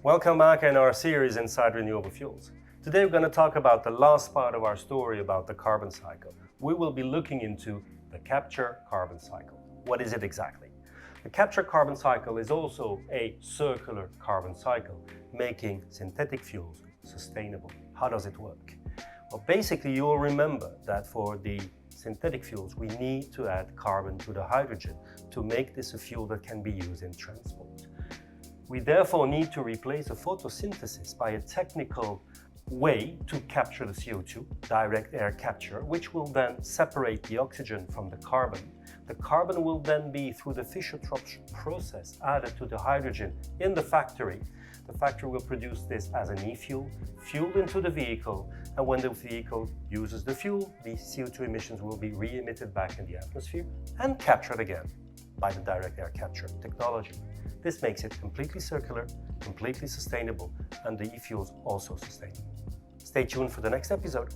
Welcome back in our series Inside Renewable Fuels. Today we're going to talk about the last part of our story about the carbon cycle. We will be looking into the capture carbon cycle. What is it exactly? The capture carbon cycle is also a circular carbon cycle, making synthetic fuels sustainable. How does it work? Well, basically you will remember that for the synthetic fuels we need to add carbon to the hydrogen to make this a fuel that can be used in transport. We therefore need to replace the photosynthesis by a technical way to capture the CO2, direct air capture, which will then separate the oxygen from the carbon. The carbon will then be, through the Fischer-Tropsch process, added to the hydrogen in the factory. The factory will produce this as an e-fuel, fueled into the vehicle, and when the vehicle uses the fuel, the CO2 emissions will be re-emitted back in the atmosphere and captured again by the direct air capture technology. This makes it completely circular, completely sustainable, and the e-fuels also sustainable. Stay tuned for the next episode.